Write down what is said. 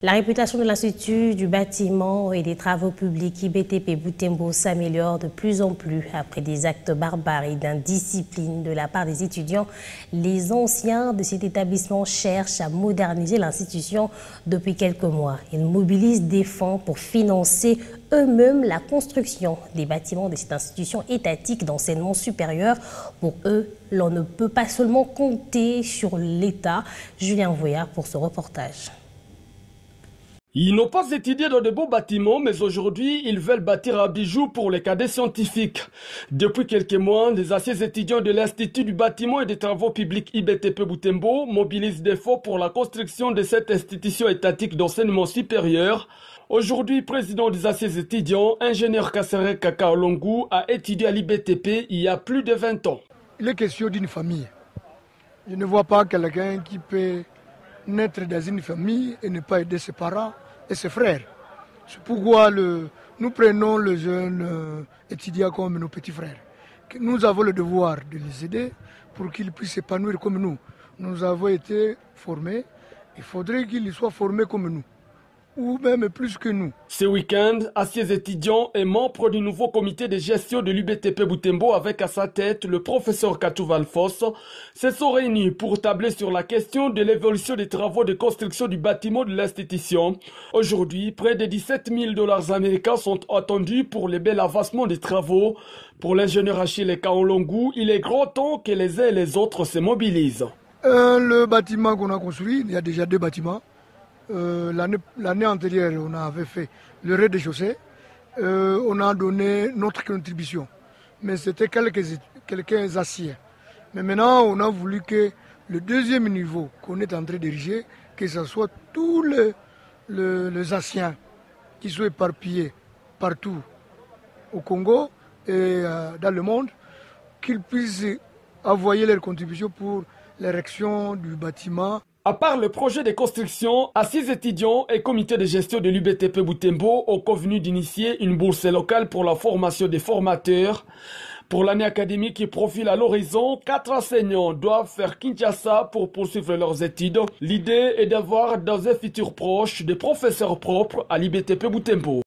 La réputation de l'Institut du bâtiment et des travaux publics IBTP Butembo s'améliore de plus en plus après des actes barbares et d'indiscipline de la part des étudiants. Les anciens de cet établissement cherchent à moderniser l'institution depuis quelques mois. Ils mobilisent des fonds pour financer eux-mêmes la construction des bâtiments de cette institution étatique d'enseignement supérieur. Pour eux, l'on ne peut pas seulement compter sur l'État. Julien Voyard pour ce reportage. Ils n'ont pas étudié dans de beaux bâtiments, mais aujourd'hui, ils veulent bâtir un bijou pour les cadets scientifiques. Depuis quelques mois, les anciens étudiants de l'Institut du bâtiment et des travaux publics IBTP Butembo mobilisent des fonds pour la construction de cette institution étatique d'enseignement supérieur. Aujourd'hui, président des anciens étudiants, ingénieur Kassere Kakaolongu, a étudié à l'IBTP il y a plus de 20 ans. Il est question d'une famille. Je ne vois pas quelqu'un qui peut naître dans une famille et ne pas aider ses parents et ses frères. C'est pourquoi nous prenons les jeunes étudiants comme nos petits frères. Nous avons le devoir de les aider pour qu'ils puissent s'épanouir comme nous. Nous avons été formés, il faudrait qu'ils soient formés comme nous, ou même plus que nous. Ce week-end, anciens étudiants et membres du nouveau comité de gestion de l'UBTP Butembo avec à sa tête le professeur Katou Valfos se sont réunis pour tabler sur la question de l'évolution des travaux de construction du bâtiment de l'institution. Aujourd'hui, près de 17 000 $ américains sont attendus pour le bel avancement des travaux. Pour l'ingénieur Achille Kaolongu, il est grand temps que les uns et les autres se mobilisent. Le bâtiment qu'on a construit, il y a déjà 2 bâtiments. L'année antérieure, on avait fait le rez-de-chaussée. On a donné notre contribution. Mais c'était quelques aciers. Mais maintenant, on a voulu que le deuxième niveau qu'on est en train d'ériger, que ce soit tous les anciens qui soient éparpillés partout au Congo et dans le monde, qu'ils puissent envoyer leur contribution pour l'érection du bâtiment. À part le projet de construction, assises étudiants et comité de gestion de l'UBTP Butembo ont convenu d'initier une bourse locale pour la formation des formateurs. Pour l'année académique qui profile à l'horizon, 4 enseignants doivent faire Kinshasa pour poursuivre leurs études. L'idée est d'avoir dans un futur proche des professeurs propres à l'IBTP Butembo.